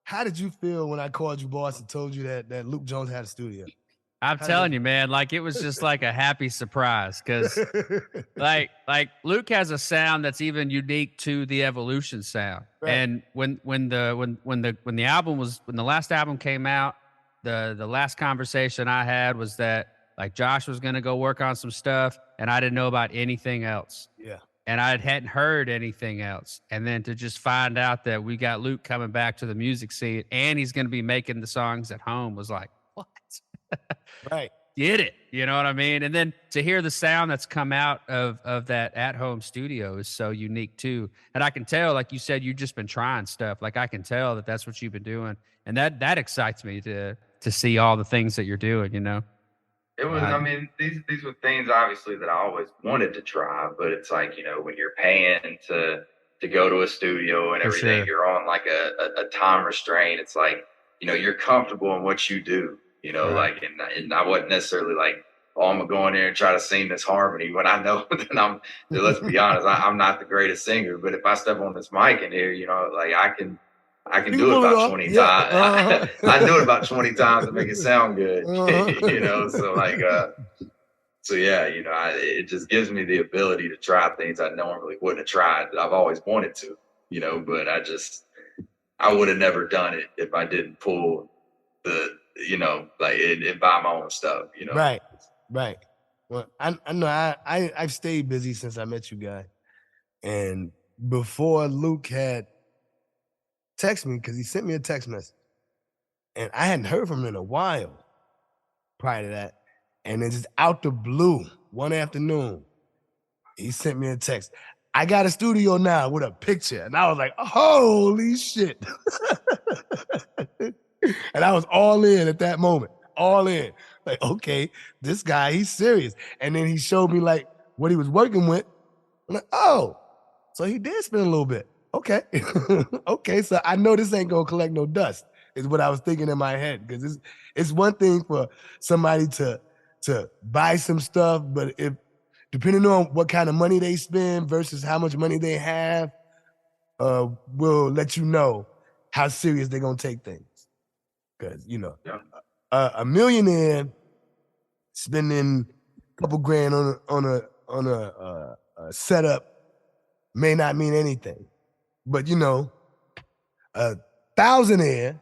how did you feel when I called you boss and told you that Luke Jones had a studio? I'm How did telling you, man, like it was just like a happy surprise because that like Luke has a sound that's even unique to the Evolution sound. right. And when the last album came out, the last conversation I had was that like Josh was gonna go work on some stuff and I didn't know about anything else. Yeah. And I hadn't heard anything else. And then to just find out that we got Luke coming back to the music scene and he's gonna be making the songs at home was like, what? Right. Get it. You know what I mean? And then to hear the sound that's come out of that at-home studio is so unique too. And I can tell, like you said, you've just been trying stuff. Like I can tell that that's what you've been doing, and that excites me to see all the things that you're doing. You know? It was, Uh, I mean, these were things obviously that I always wanted to try, but it's like, when you're paying to go to a studio and for everything, sure. you're on like a time restraint. It's like, you're comfortable in what you do, Right. like, and I wasn't necessarily like, oh, I'm gonna go in there and try to sing this harmony when I know that let's be honest, I'm not the greatest singer, but if I step on this mic in here, like I can You can do it pull it about off. 20 Yeah. times. I do it about 20 times to make it sound good, Uh-huh. so like, so yeah, it just gives me the ability to try things I normally wouldn't have tried that I've always wanted to, but I would have never done it if I didn't pull like and buy my own stuff. Right. Right. Well, I know I've stayed busy since I met you guys. And before Luke had texted me, because he sent me a text message, and I hadn't heard from him in a while prior to that. And then just out the blue, one afternoon, he sent me a text. I got a studio now with a picture. And I was like, holy shit. And I was all in at that moment, all in. Like, okay, this guy, he's serious. And then he showed me like what he was working with. I'm like, oh, so he did spend a little bit. Okay. Okay, so I know this ain't gonna collect no dust, is what I was thinking in my head. Because it's one thing for somebody to buy some stuff, but if depending on what kind of money they spend versus how much money they have, will let you know how serious they're gonna take things. Because Yeah. a millionaire spending a couple grand on a setup may not mean anything, but a thousandaire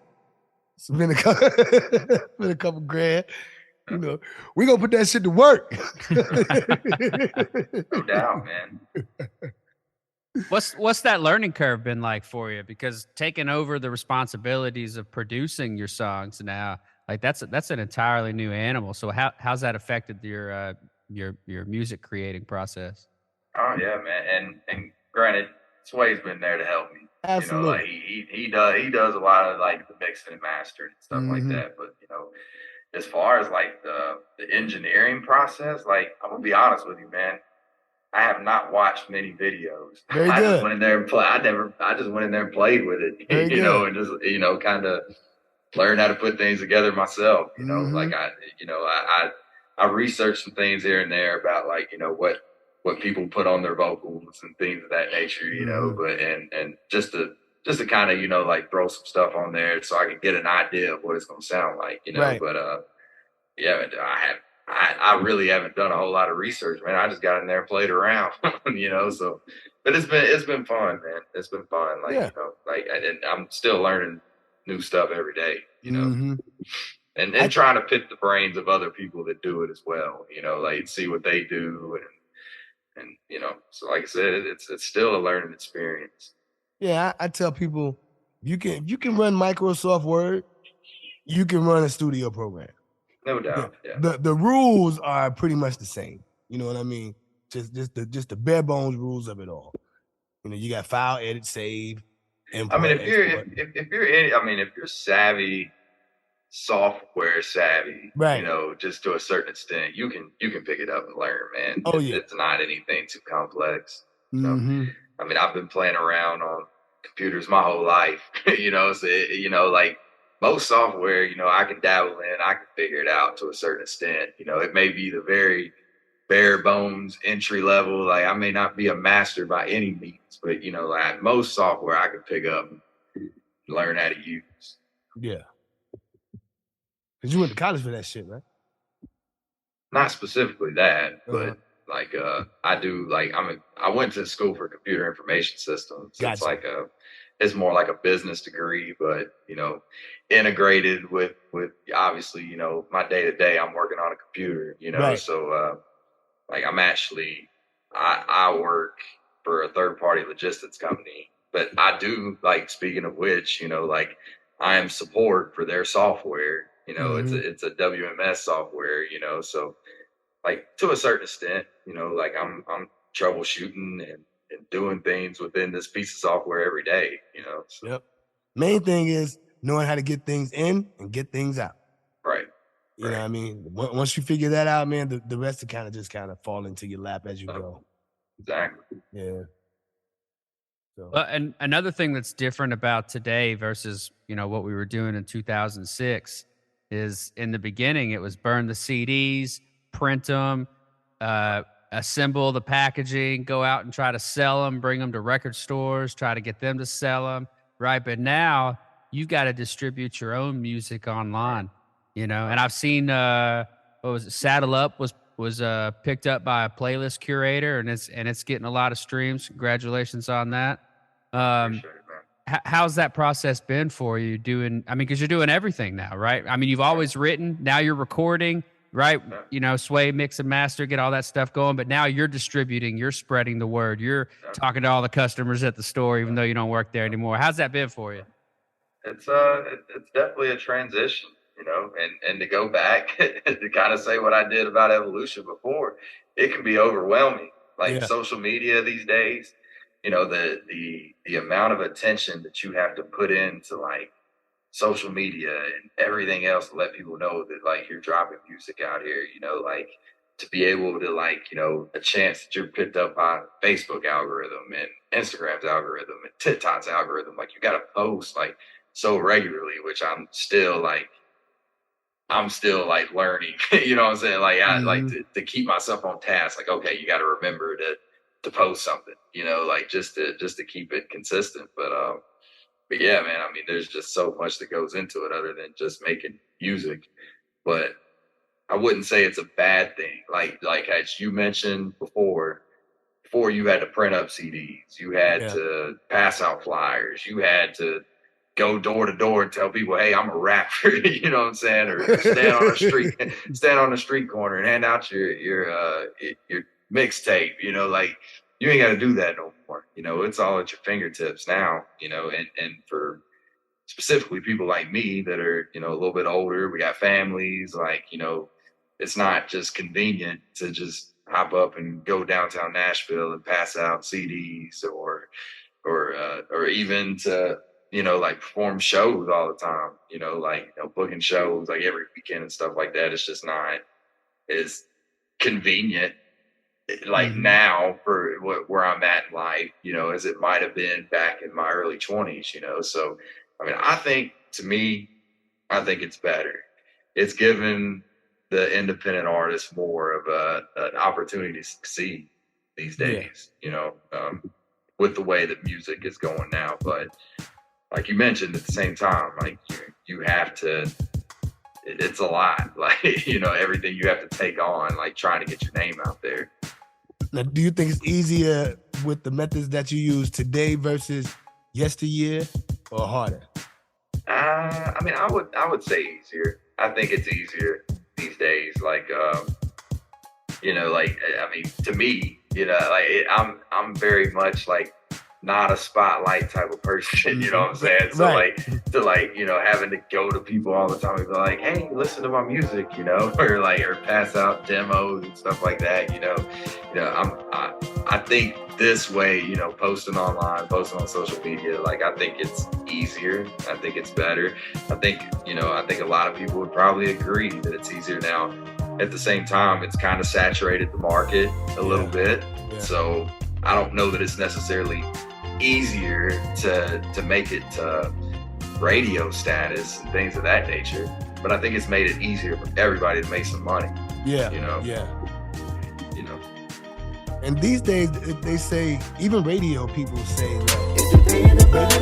spend spend a couple grand. We gonna put that shit to work. No doubt, man. What's that learning curve been like for you? Because taking over the responsibilities of producing your songs now, like that's an entirely new animal. So how's that affected your music creating process? Oh yeah, man. And granted, Sway's been there to help me. Like Absolutely. he does a lot of like the mixing and mastering and stuff like Hmm. that. But as far as like the engineering process, like I'm gonna be honest with you, man. I have not watched many videos. Very I just good. went in there and play. I just went in there and played with Very it, good. and just kind of learned how to put things together myself. Hmm. Like I researched some things here and there about like what people put on their vocals and things of that nature. Hmm. But and just to kind of like throw some stuff on there so I could get an idea of what it's gonna sound like. Right. But yeah, I really haven't done a whole lot of research, man. I just got in there and played around, So, but it's been fun, man. It's been fun, like Yeah. like and I'm still learning new stuff every day, Hmm. and I trying to pick the brains of other people that do it as well, like see what they do and So like I said, it's still a learning experience. Yeah, I tell people you can run Microsoft Word, you can run a studio program. No The doubt, yeah. the rules are pretty much the same. You know what I mean? Just the bare bones rules of it all. You got file, edit, save, I mean, import, if you're export. if you're in, I mean, if you're savvy, software savvy, Right. just to a certain extent, you can pick it up and learn, man. Oh yeah. It's not anything too complex. You know, Hmm. I mean, I've been playing around on computers my whole life. So like most software, I can dabble in, I can figure it out to a certain extent. It may be the very bare bones entry level. Like I may not be a master by any means, but like most software I can pick up learn how to use. Yeah. Cause you went to college for that shit, right? Not specifically that, Uh-huh. but like I do like I went to school for computer information systems. It's Gotcha. like it's more like a business degree, but integrated with obviously, my day to day I'm working on a computer, Right. so like I work for a third party logistics company, but I do, like, speaking of which, like, I am support for their software. Mm-hmm. It's a WMS software, so like to a certain extent, like I'm troubleshooting and doing things within this piece of software every day, so Yep. Main thing is knowing how to get things in and get things out. right, You know what right. I mean? Once you figure that out, man, the rest will kind of fall into your lap as you Oh, go. exactly. Yeah. So Well, and another thing that's different about today versus, what we were doing in 2006 is in the beginning, it was burn the CDs, print them, assemble the packaging, go out and try to sell them, bring them to record stores, try to get them to sell them, right? But now you've got to distribute your own music Right, online, and right. I've seen, what was it? Saddle Up was picked up by a playlist curator, and it's getting a lot of streams. Congratulations on that. Um, Appreciate it, man. how's that process been for you doing? I mean, because you're doing everything now, right? I mean, you've Right. always written, now you're recording, right? Yeah, Sway, mix and master, get all that stuff going, but now you're distributing, you're spreading the word, you're yeah, talking to all the customers at the store, even yeah, though you don't work there yeah. anymore. How's that been for you? It's definitely a transition, and to go back to kind of say what I did about evolution before, it can be overwhelming. Like yeah. social media these days, the amount of attention that you have to put into like social media and everything else to let people know that like you're dropping music out here, like to be able to like, a chance that you're picked up by Facebook algorithm and Instagram's algorithm and TikTok's algorithm. Like you gotta post like so regularly, which I'm still like learning, you know what I'm saying? Like I like Mm-hmm. to keep myself on task, like, okay, you gotta remember to post something, like just to keep it consistent. But yeah, man, I mean, there's just so much that goes into it other than just making music. But I wouldn't say it's a bad thing. Like as you mentioned before you had to print up CDs, you had Yeah. to pass out flyers, you had to go door to door and tell people, hey, I'm a rapper, you know what I'm saying? Or stand on the street corner and hand out your mixtape, like you ain't gotta do that no more. It's all at your fingertips now, and for specifically people like me that are, a little bit older, we got families, like, it's not just convenient to just hop up and go downtown Nashville and pass out CDs or even to, like perform shows all the time, like, booking shows like every weekend and stuff like that. It's just not as convenient like Mm-hmm. now for where I'm at in life, as it might have been back in my early 20s, So, I mean, I think it's better. It's given the independent artist more of an opportunity to succeed these Yeah. days, with the way that music is going now. But like you mentioned, at the same time, like you have to. It's a lot, like everything you have to take on, like trying to get your name out there. Now, do you think it's easier with the methods that you use today versus yesteryear or harder? I mean, I would say easier. I think it's easier these days. Like, like I mean, to me, like I'm very much like not a spotlight type of person. You know what I'm saying? So Right. like having to go to people all the time and be like, hey, listen to my music, or pass out demos and stuff like that. I think this way, posting online, posting on social media, like I think it's easier. I think it's better. I think a lot of people would probably agree that it's easier now. At the same time, it's kind of saturated the market a little bit. Yeah. So I don't know that it's necessarily easier to make it to radio status and things of that nature. But I think it's made it easier for everybody to make some money. Yeah. Yeah. Yeah. And these days, they say, even radio people say that.